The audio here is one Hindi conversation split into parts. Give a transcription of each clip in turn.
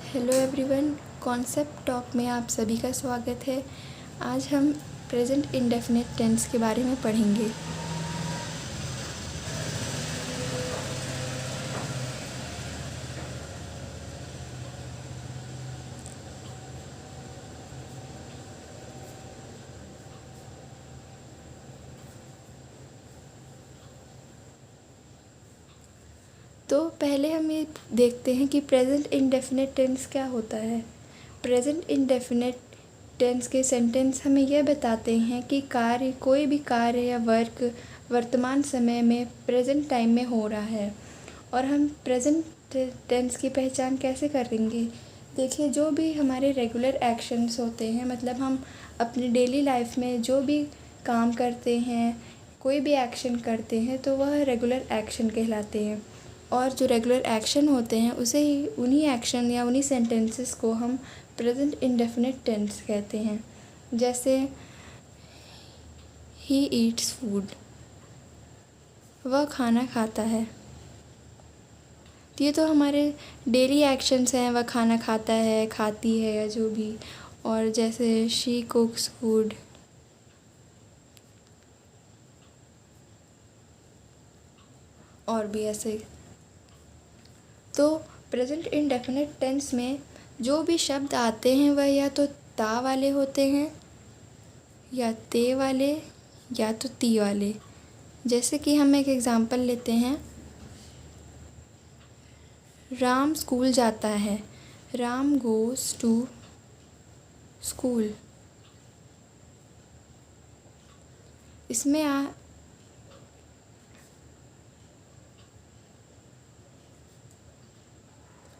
हेलो एवरीवन, कॉन्सेप्ट टॉक में आप सभी का स्वागत है। आज हम प्रेजेंट इंडेफिनिट टेंस के बारे में पढ़ेंगे। तो पहले हम ये देखते हैं कि प्रेजेंट इंडेफिनिट टेंस क्या होता है। प्रेजेंट इंडेफिनिट टेंस के सेंटेंस हमें यह बताते हैं कि कोई भी कार्य या वर्क वर्तमान समय में प्रेजेंट टाइम में हो रहा है। और हम प्रेजेंट टेंस की पहचान कैसे करेंगे? देखिए, जो भी हमारे रेगुलर एक्शंस होते हैं, मतलब हम अपनी डेली लाइफ में जो भी काम करते हैं, कोई भी एक्शन करते हैं, तो वह रेगुलर एक्शन कहलाते हैं। और जो रेगुलर एक्शन होते हैं उसे ही उन्हीं एक्शन या उन्हीं सेंटेंसेस को हम प्रेजेंट इंडेफिनिट टेंस कहते हैं। जैसे ही ईट्स फूड, वह खाना खाता है। तो ये तो हमारे डेली एक्शंस हैं, वह खाना खाता है, खाती है, या जो भी। और जैसे शी कुक्स फूड, और भी ऐसे। तो प्रेजेंट इंडेफिनिट टेंस में जो भी शब्द आते हैं वह या तो ता वाले होते हैं, या ते वाले, या तो ती वाले। जैसे कि हम एक एग्ज़ाम्पल लेते हैं, राम स्कूल जाता है। Ram goes to school.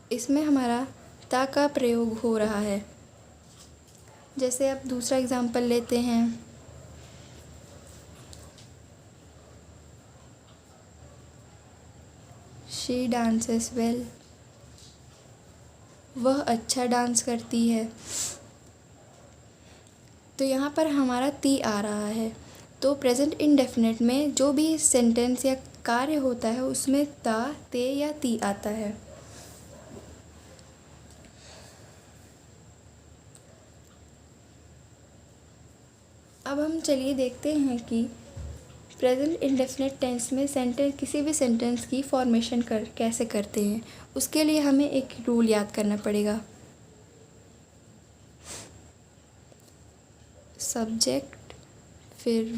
इसमें हमारा ता का प्रयोग हो रहा है। जैसे अब दूसरा एग्ज़ाम्पल लेते हैं, शी डांसेस वेल, वह अच्छा डांस करती है। तो यहाँ पर हमारा ती आ रहा है। तो प्रेजेंट इंडेफिनिट में जो भी सेंटेंस या कार्य होता है उसमें ता, ते या ती आता है। अब हम चलिए देखते हैं कि प्रेजेंट इंडेफिनिट टेंस में किसी भी सेंटेंस की फॉर्मेशन कैसे करते हैं। उसके लिए हमें एक रूल याद करना पड़ेगा। सब्जेक्ट, फिर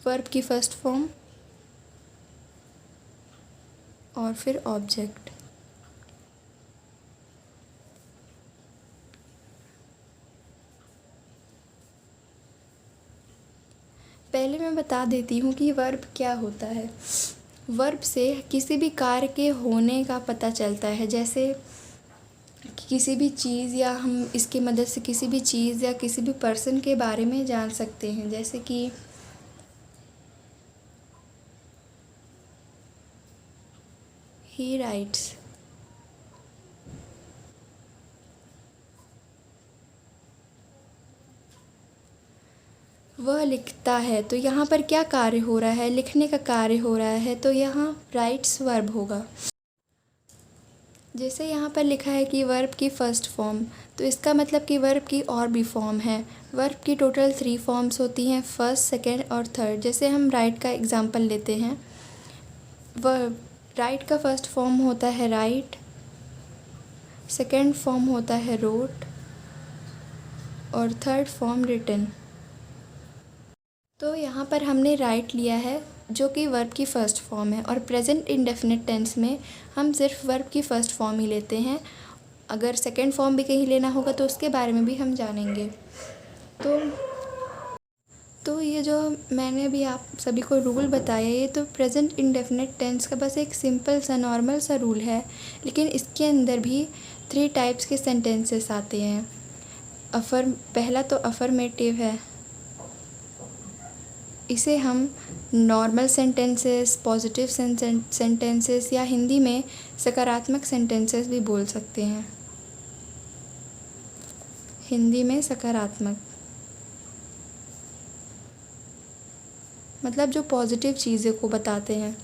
वर्ब की फर्स्ट फॉर्म, और फिर ऑब्जेक्ट। पहले मैं बता देती हूँ कि वर्ब क्या होता है। वर्ब से किसी भी कार्य के होने का पता चलता है। जैसे किसी भी चीज़, या हम इसकी मदद से किसी भी चीज़ या किसी भी पर्सन के बारे में जान सकते हैं। जैसे कि ही राइट्स, वह लिखता है। तो यहाँ पर क्या कार्य हो रहा है? लिखने का कार्य हो रहा है, तो यहाँ राइट्स वर्ब होगा। जैसे यहाँ पर लिखा है कि वर्ब की फ़र्स्ट फॉर्म, तो इसका मतलब कि वर्ब की और भी फॉर्म है। वर्ब की टोटल 3 फॉर्म्स होती हैं, फर्स्ट, सेकेंड और थर्ड। जैसे हम राइट का एग्ज़ाम्पल लेते हैं, वर्ब राइट का फर्स्ट फॉर्म होता है राइट, सेकेंड फॉर्म होता है रोट, और थर्ड फॉर्म रिटन। तो यहाँ पर हमने राइट लिया है जो कि वर्ब की फ़र्स्ट फॉर्म है। और प्रेजेंट इंडेफिनिट टेंस में हम सिर्फ वर्ब की फ़र्स्ट फॉर्म ही लेते हैं। अगर सेकेंड फॉर्म भी कहीं लेना होगा तो उसके बारे में भी हम जानेंगे। तो ये जो मैंने अभी आप सभी को रूल बताया, ये तो प्रेजेंट इंडेफिनिट टेंस का बस एक सिंपल सा नॉर्मल सा रूल है। लेकिन इसके अंदर भी 3 टाइप्स के सेंटेंसेस आते हैं। पहला तो अफर्मेटिव है। इसे हम नॉर्मल सेंटेंसेस, पॉजिटिव सेंटेंसेस, या हिंदी में सकारात्मक सेंटेंसेस भी बोल सकते हैं। हिंदी में सकारात्मक मतलब जो पॉजिटिव चीज़ों को बताते हैं।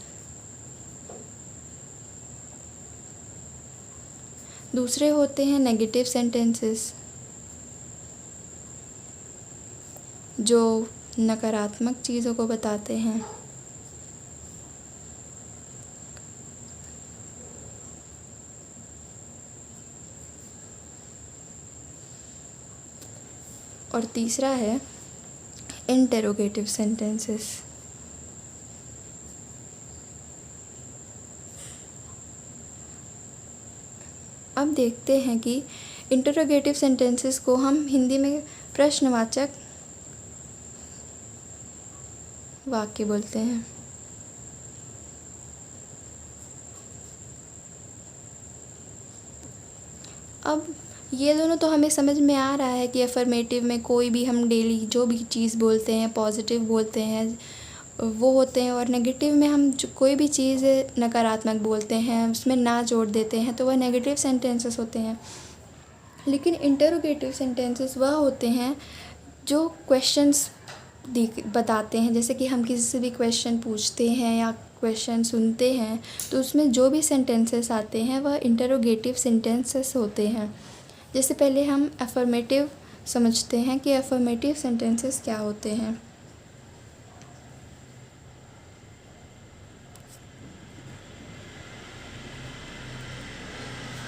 दूसरे होते हैं नेगेटिव सेंटेंसेस, जो नकारात्मक चीज़ों को बताते हैं। और तीसरा है इंटेरोगेटिव सेंटेंसेस। अब देखते हैं कि इंटेरोगेटिव सेंटेंसेस को हम हिंदी में प्रश्नवाचक वाक्य बोलते हैं। अब ये दोनों तो हमें समझ में आ रहा है कि अफर्मेटिव में कोई भी हम डेली जो भी चीज़ बोलते हैं पॉजिटिव बोलते हैं वो होते हैं, और नेगेटिव में हम जो कोई भी चीज़ नकारात्मक बोलते हैं उसमें ना जोड़ देते हैं तो वह नेगेटिव सेंटेंसेस होते हैं। लेकिन इंटरोगेटिव सेंटेंसेस वह होते हैं जो क्वेश्चंस बताते हैं। जैसे कि हम किसी से भी क्वेश्चन पूछते हैं या क्वेश्चन सुनते हैं तो उसमें जो भी सेंटेंसेस आते हैं वह इंटरोगेटिव सेंटेंसेस होते हैं। जैसे पहले हम अफर्मेटिव समझते हैं कि अफर्मेटिव सेंटेंसेस क्या होते हैं।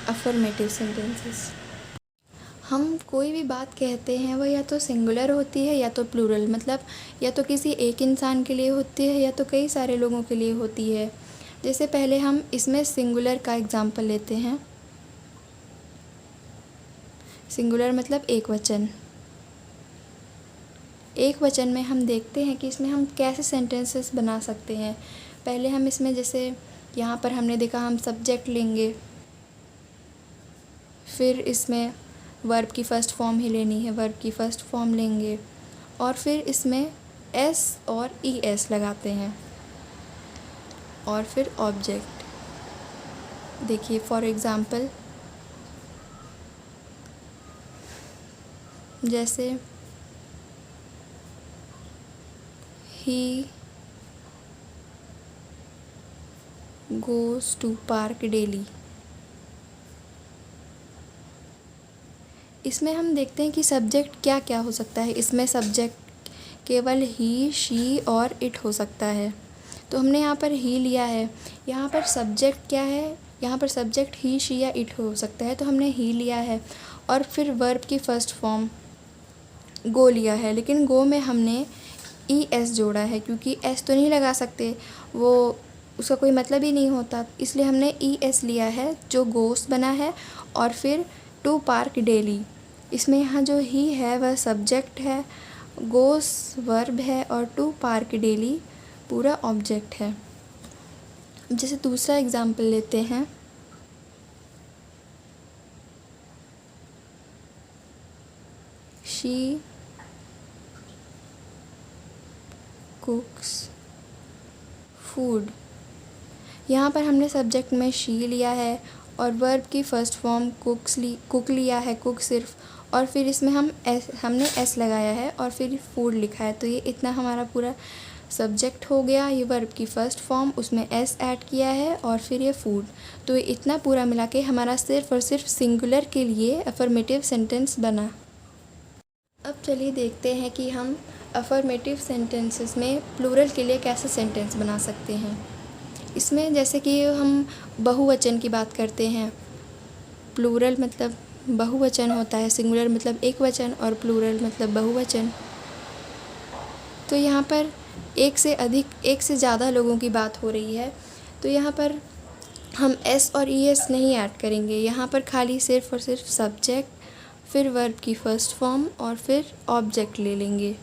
अफर्मेटिव सेंटेंसेस, हम कोई भी बात कहते हैं वह या तो सिंगुलर होती है या तो प्लूरल, मतलब या तो किसी एक इंसान के लिए होती है या तो कई सारे लोगों के लिए होती है। जैसे पहले हम इसमें सिंगुलर का एग्जांपल लेते हैं। सिंगुलर मतलब एक वचन। एक वचन में हम देखते हैं कि इसमें हम कैसे सेंटेंसेस बना सकते हैं। पहले हम इसमें जैसे यहाँ पर हमने देखा हम सब्जेक्ट लेंगे, फिर इसमें वर्ब की फ़र्स्ट फॉर्म ही लेनी है, वर्ब की फ़र्स्ट फॉर्म लेंगे और फिर इसमें एस और ई एस लगाते हैं और फिर ऑब्जेक्ट। देखिए फॉर एग्ज़ाम्पल जैसे he goes to park daily. इसमें हम देखते हैं कि सब्जेक्ट क्या क्या हो सकता है। इसमें सब्जेक्ट केवल ही, शी और इट हो सकता है। तो हमने यहाँ पर ही लिया है। यहाँ पर सब्जेक्ट क्या है, यहाँ पर सब्जेक्ट ही, शी या इट हो सकता है तो हमने ही लिया है। और फिर वर्ब की फ़र्स्ट फॉर्म गो लिया है, लेकिन गो में हमने ई एस जोड़ा है क्योंकि एस तो नहीं लगा सकते, वो उसका कोई मतलब ही नहीं होता, इसलिए हमने ई एस लिया है जो गोस बना है। और फिर टू पार्क डेली, इसमें यहाँ जो ही है वह सब्जेक्ट है, गोस वर्ब है और टू पार्क डेली पूरा ऑब्जेक्ट है। जैसे दूसरा एग्जाम्पल लेते हैं। She कुक्स food. यहाँ पर हमने सब्जेक्ट में शी लिया है और वर्ब की फ़र्स्ट फॉर्म कुक लिया है, कुक सिर्फ, और फिर इसमें हमने एस लगाया है और फिर फूड लिखा है। तो ये इतना हमारा पूरा सब्जेक्ट हो गया, ये वर्ब की फ़र्स्ट फॉर्म, उसमें एस ऐड किया है और फिर ये फूड। तो ये इतना पूरा मिला के हमारा सिर्फ और सिर्फ सिंगुलर के लिए अफर्मेटिव सेंटेंस बना। अब चलिए देखते हैं कि हम अफर्मेटिव सेंटेंसेस में प्लूरल के लिए कैसे सेंटेंस बना सकते हैं। इसमें जैसे कि हम बहुवचन की बात करते हैं, प्लूरल मतलब बहुवचन होता है, सिंगुलर मतलब एक वचन और प्लूरल मतलब बहुवचन। तो यहाँ पर एक से ज़्यादा लोगों की बात हो रही है तो यहाँ पर हम एस और ई एस नहीं ऐड करेंगे। यहाँ पर खाली सिर्फ और सिर्फ सब्जेक्ट, फिर वर्ब की फ़र्स्ट फॉर्म और फिर ऑब्जेक्ट ले लेंगे।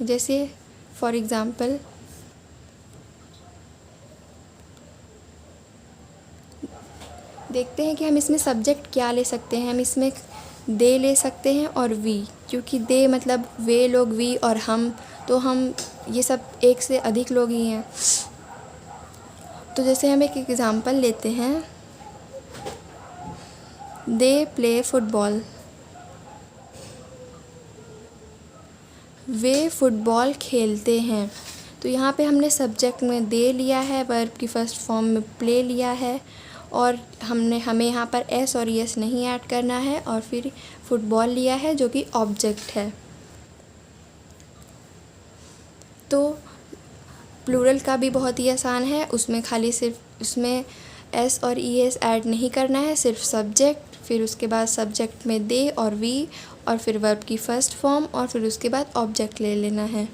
जैसे फॉर एग्ज़ाम्पल देखते हैं कि हम इसमें सब्जेक्ट क्या ले सकते हैं। हम इसमें दे ले सकते हैं और वी, क्योंकि दे मतलब वे लोग, वी और हम, तो हम ये सब एक से अधिक लोग ही हैं। तो जैसे हम एक एग्ज़ाम्पल लेते हैं, they play football. Way football खेलते हैं। तो यहाँ पे हमने सब्जेक्ट में दे लिया है, वर्ब की फ़र्स्ट फॉर्म में प्ले लिया है और हमें यहाँ पर एस और एस नहीं ऐड करना है, और फिर फुटबॉल लिया है जो कि ऑब्जेक्ट है। तो प्लूरल का भी बहुत ही आसान है, उसमें खाली सिर्फ उसमें एस और ई एस ऐड नहीं करना है, सिर्फ सब्जेक्ट, फिर उसके बाद सब्जेक्ट में दे और वी, और फिर वर्ब की फर्स्ट फॉर्म, और फिर उसके बाद ऑब्जेक्ट ले लेना है।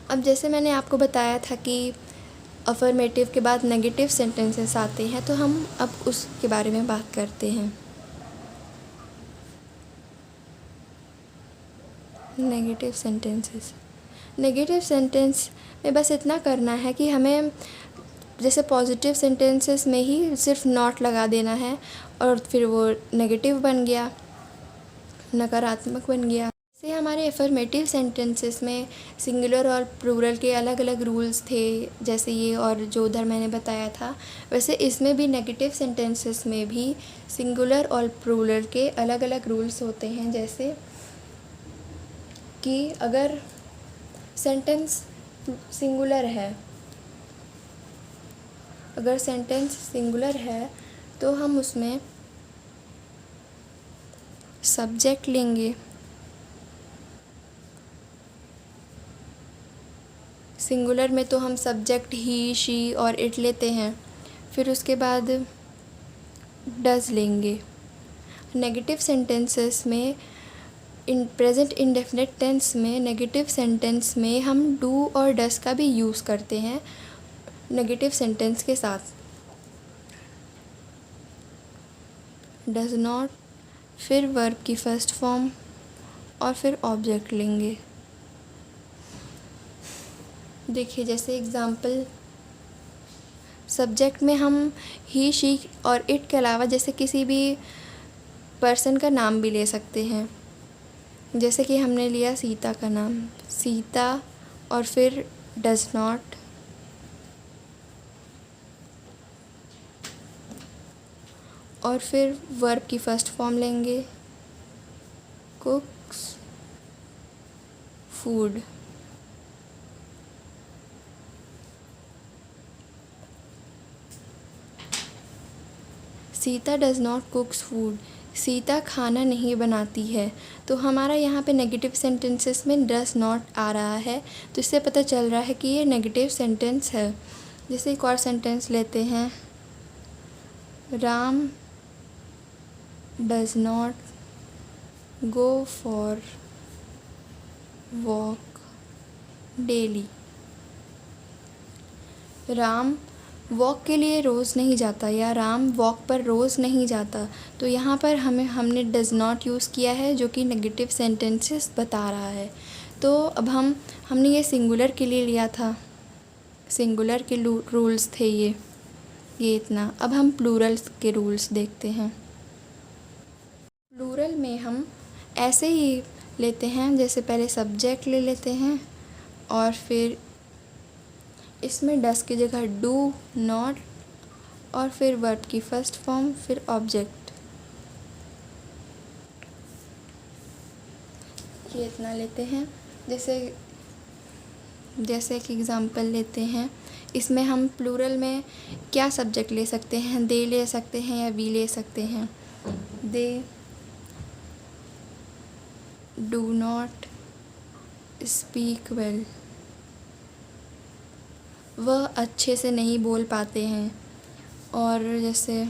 अब जैसे मैंने आपको बताया था कि अफर्मेटिव के बाद नेगेटिव सेंटेंसेस आते हैं, तो हम अब उसके बारे में बात करते हैं। नेगेटिव सेंटेंसेस में बस इतना करना है कि हमें जैसे पॉजिटिव सेंटेंसेस में ही सिर्फ नॉट लगा देना है, और फिर वो नेगेटिव बन गया, नकारात्मक बन गया। जैसे हमारे एफर्मेटिव सेंटेंसेस में सिंगुलर और प्लूरल के अलग अलग रूल्स थे, जैसे ये और जो उधर मैंने बताया था, वैसे इसमें भी नेगेटिव सेंटेंसेस में भी सिंगुलर और प्लूरल के अलग अलग रूल्स होते हैं। जैसे कि अगर सेंटेंस सिंगुलर है तो हम उसमें सब्जेक्ट लेंगे। सिंगुलर में तो हम सब्जेक्ट ही, शी और इट लेते हैं, फिर उसके बाद डज लेंगे। नेगेटिव सेंटेंसेस में प्रेजेंट इंडेफिनिट टेंस में नेगेटिव सेंटेंस में हम डू और डस का भी यूज़ करते हैं नेगेटिव सेंटेंस के साथ। डज नॉट, फिर वर्ब की फर्स्ट फॉर्म, और फिर ऑब्जेक्ट लेंगे। देखिए जैसे एग्ज़ाम्पल, सब्जेक्ट में हम ही, शी और इट के अलावा जैसे किसी भी पर्सन का नाम भी ले सकते हैं। जैसे कि हमने लिया सीता का नाम, सीता, और फिर डज नॉट, और फिर वर्ब की फर्स्ट फॉर्म लेंगे, कुक्स food. Sita does not कुक्स food, Sita खाना नहीं बनाती है। तो हमारा यहाँ पे नेगेटिव सेंटेंसेस में डज नॉट आ रहा है, तो इससे पता चल रहा है कि ये नेगेटिव सेंटेंस है। जैसे एक और सेंटेंस लेते हैं, Ram does not go for walk daily. Ram walk के लिए रोज़ नहीं जाता, या राम वॉक पर रोज़ नहीं जाता। तो यहाँ पर हमने डज़ नॉट यूज़ किया है, जो कि नेगेटिव सेंटेंसेस बता रहा है। तो अब हमने ये सिंगुलर के लिए लिया था, सिंगुलर के रूल्स थे ये इतना। अब हम प्लूरल के रूल्स देखते हैं। प्लूरल में हम ऐसे ही लेते हैं, जैसे पहले सब्जेक्ट ले लेते हैं, और फिर इसमें डस की जगह डू, नॉट, और फिर वर्ब की फर्स्ट फॉर्म, फिर ऑब्जेक्ट। ये इतना लेते हैं। जैसे एक एग्ज़ाम्पल लेते हैं, इसमें हम प्लूरल में क्या सब्जेक्ट ले सकते हैं, दे ले सकते हैं या वी ले सकते हैं। They do not speak well, वह अच्छे से नहीं बोल पाते हैं। और जैसे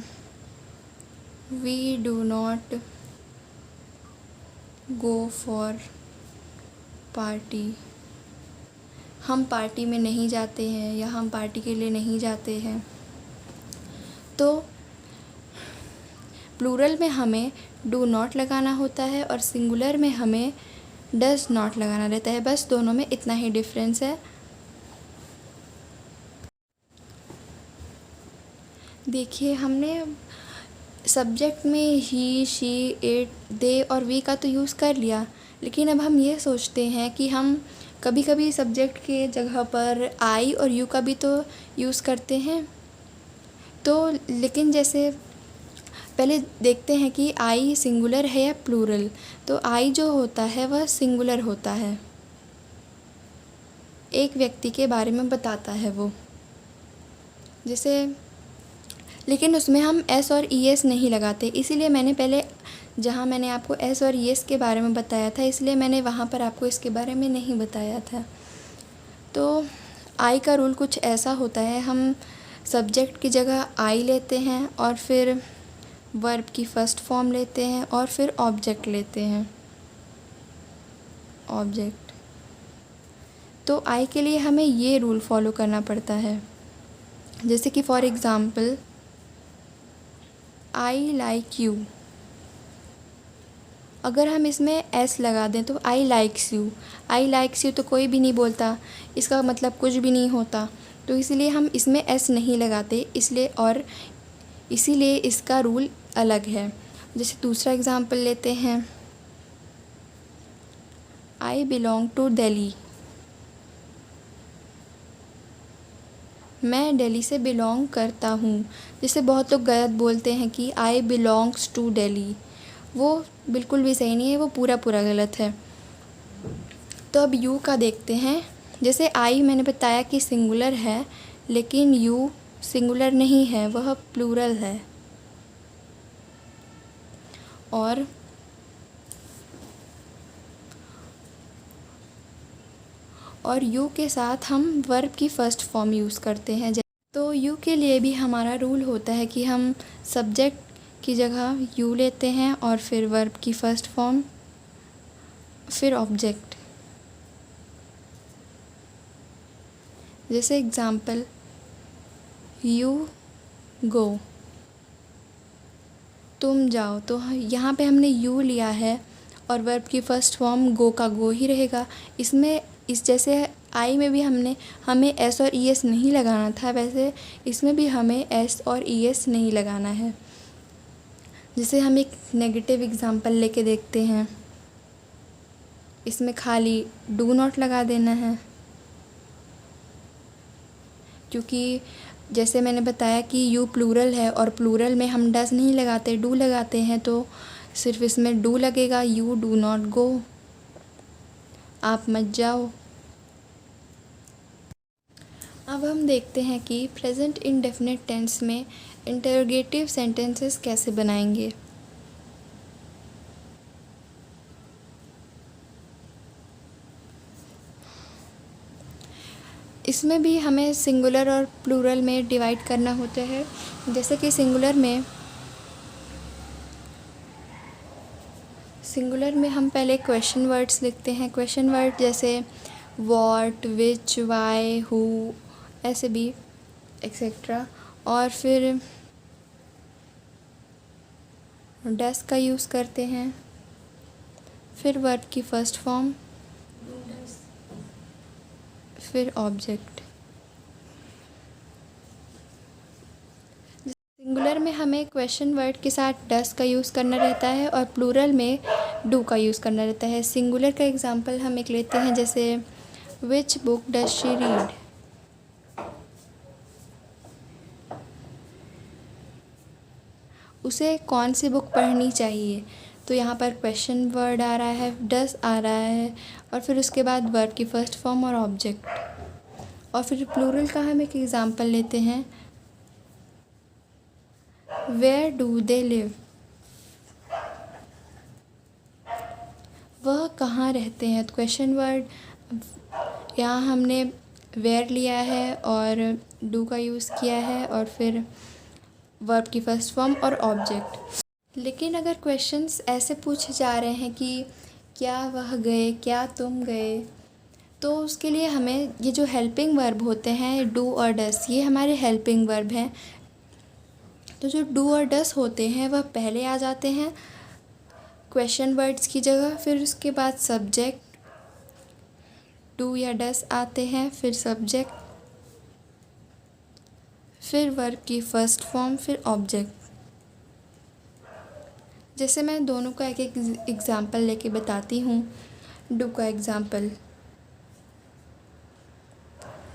we do not go for party, हम पार्टी में नहीं जाते हैं, या हम पार्टी के लिए नहीं जाते हैं। तो प्लूरल में हमें डू नॉट लगाना होता है, और सिंगुलर में हमें डज नॉट लगाना रहता है। बस दोनों में इतना ही डिफरेंस है। देखिए हमने सब्जेक्ट में ही, शी, इट, दे और वी का तो यूज़ कर लिया, लेकिन अब हम ये सोचते हैं कि हम कभी कभी सब्जेक्ट के जगह पर आई और यू का भी तो यूज़ करते हैं। तो लेकिन जैसे पहले देखते हैं कि आई सिंगुलर है या प्लूरल। तो आई जो होता है वह सिंगुलर होता है, एक व्यक्ति के बारे में बताता है वो। जैसे लेकिन उसमें हम एस और ई एस नहीं लगाते। इसीलिए मैंने पहले जहाँ मैंने आपको एस और ई एस के बारे में बताया था, इसलिए मैंने वहाँ पर आपको इसके बारे में नहीं बताया था। तो आई का रूल कुछ ऐसा होता है, हम सब्जेक्ट की जगह आई लेते हैं और फिर वर्ब की फ़र्स्ट फॉर्म लेते हैं और फिर ऑब्जेक्ट लेते हैं, ऑब्जेक्ट। तो आई के लिए हमें ये रूल फॉलो करना पड़ता है। जैसे कि for example, I like you, अगर हम इसमें एस लगा दें तो आई likes you, I likes you तो कोई भी नहीं बोलता, इसका मतलब कुछ भी नहीं होता। तो इसलिए हम इसमें एस नहीं लगाते, इसलिए और इसीलिए इसका रूल अलग है। जैसे दूसरा एग्ज़ाम्पल लेते हैं, आई बिलोंग टू दिल्ली, मैं दिल्ली से बिलोंग करता हूँ। जैसे बहुत लोग गलत बोलते हैं कि आई बिलोंग्स टू दिल्ली, वो बिल्कुल भी सही नहीं है, वो पूरा पूरा गलत है। तो अब यू का देखते हैं। जैसे आई मैंने बताया कि सिंगुलर है, लेकिन यू सिंगुलर नहीं है, वह प्लूरल है। और यू के साथ हम वर्ब की फ़र्स्ट फॉर्म यूज़ करते हैं। तो यू के लिए भी हमारा रूल होता है कि हम सब्जेक्ट की जगह यू लेते हैं और फिर वर्ब की फ़र्स्ट फॉर्म, फिर ऑब्जेक्ट। जैसे एग्ज़ाम्पल, यू गो, तुम जाओ। तो यहाँ पे हमने यू लिया है और वर्ब की फ़र्स्ट फॉर्म गो का गो ही रहेगा। इसमें इस जैसे आई में भी हमें एस और ई एस नहीं लगाना था, वैसे इसमें भी हमें एस और ई एस नहीं लगाना है। जैसे हम एक नेगेटिव एग्ज़ाम्पल लेके देखते हैं, इसमें खाली डू नॉट लगा देना है, क्योंकि जैसे मैंने बताया कि यू प्लूरल है और प्लूरल में हम डस नहीं लगाते, डू लगाते हैं। तो सिर्फ इसमें डू लगेगा, यू डू नॉट गो, आप मत जाओ। अब हम देखते हैं कि प्रेजेंट इंडेफिनिट टेंस में इंटरोगेटिव सेंटेंसेस कैसे बनाएंगे। इसमें भी हमें सिंगुलर और प्लूरल में डिवाइड करना होता है। जैसे कि सिंगुलर में हम पहले क्वेश्चन वर्ड्स लिखते हैं। क्वेश्चन वर्ड जैसे व्हाट, विच, वाई, हु, ऐसे भी एक्सेट्रा। और फिर डस का यूज़ करते हैं, फिर वर्ब की फ़र्स्ट फॉर्म, फिर ऑब्जेक्ट। सिंगुलर में हमें क्वेश्चन वर्ड के साथ डस का यूज़ करना रहता है और प्लूरल में डू का यूज़ करना रहता है। सिंगुलर का एग्जांपल हम एक लेते हैं, जैसे which book does she read, उसे कौन सी बुक पढ़नी चाहिए। तो यहाँ पर क्वेश्चन वर्ड आ रहा है, डस आ रहा है और फिर उसके बाद वर्ब की फ़र्स्ट फॉर्म और ऑब्जेक्ट। और फिर प्लूरल का हम एक एग्जांपल लेते हैं, वेयर डू दे लिव, वह कहाँ रहते हैं। तो क्वेश्चन वर्ड यहाँ हमने वेयर लिया है और डू का यूज़ किया है और फिर वर्ब की फ़र्स्ट फॉर्म और ऑब्जेक्ट। लेकिन अगर क्वेश्चंस ऐसे पूछे जा रहे हैं कि क्या वह गए, क्या तुम गए, तो उसके लिए हमें ये जो हेल्पिंग वर्ब होते हैं डू और डस, ये हमारे हेल्पिंग वर्ब हैं। तो जो डू और डस होते हैं वह पहले आ जाते हैं क्वेश्चन वर्ड्स की जगह, फिर उसके बाद सब्जेक्ट, डू या डस आते हैं, फिर सब्जेक्ट, फिर वर्ब की फ़र्स्ट फॉर्म, फिर ऑब्जेक्ट। जैसे मैं दोनों का एक एक एग्ज़ाम्पल लेके बताती हूँ। डू का example,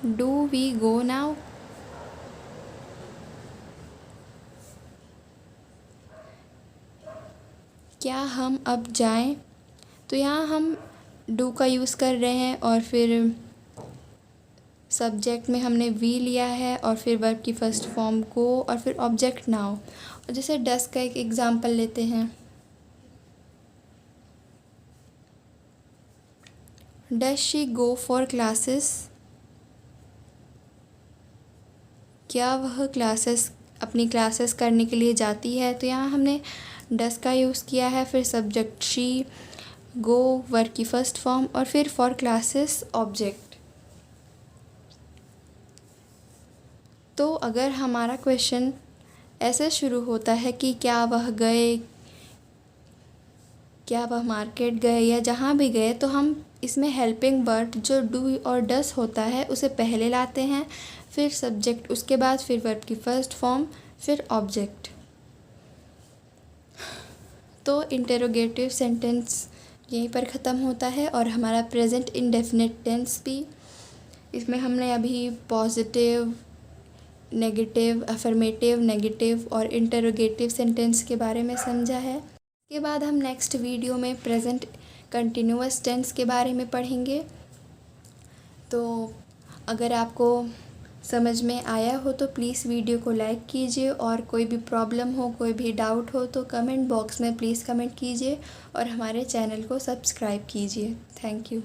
do we go now, क्या हम अब जाएं। तो यहाँ हम डू का यूज़ कर रहे हैं और फिर सब्जेक्ट में हमने वी लिया है और फिर वर्ब की फर्स्ट फॉर्म गो और फिर ऑब्जेक्ट नाउ। और जैसे डस का एक एग्जांपल लेते हैं। Does she go for classes? क्या वह अपनी क्लासेस करने के लिए जाती है? तो यहाँ हमने डस का यूज़ किया है, फिर सब्जेक्ट शी, गो वर्ब की फर्स्ट फॉर्म और फिर फॉर क्लासेस ऑब्जेक्ट। तो अगर हमारा क्वेश्चन ऐसे शुरू होता है कि क्या वह गए, क्या वह मार्केट गए या जहाँ भी गए, तो हम इसमें हेल्पिंग वर्ब जो डू और डस होता है उसे पहले लाते हैं, फिर सब्जेक्ट उसके बाद, फिर वर्ब की फर्स्ट फॉर्म, फिर ऑब्जेक्ट। तो इंटरोगेटिव सेंटेंस यहीं पर ख़त्म होता है और हमारा प्रेजेंट इंडेफिनिट टेंस भी, इसमें हमने अभी पॉजिटिव, नेगेटिव, अफर्मेटिव, नेगेटिव और इंटरोगेटिव सेंटेंस के बारे में समझा है। इसके बाद हम नेक्स्ट वीडियो में प्रेजेंट कंटिन्यूअस टेंस के बारे में पढ़ेंगे। तो अगर आपको समझ में आया हो तो प्लीज़ वीडियो को लाइक कीजिए, और कोई भी प्रॉब्लम हो, कोई भी डाउट हो तो कमेंट बॉक्स में प्लीज़ कमेंट कीजिए और हमारे चैनल को सब्सक्राइब कीजिए। Thank you.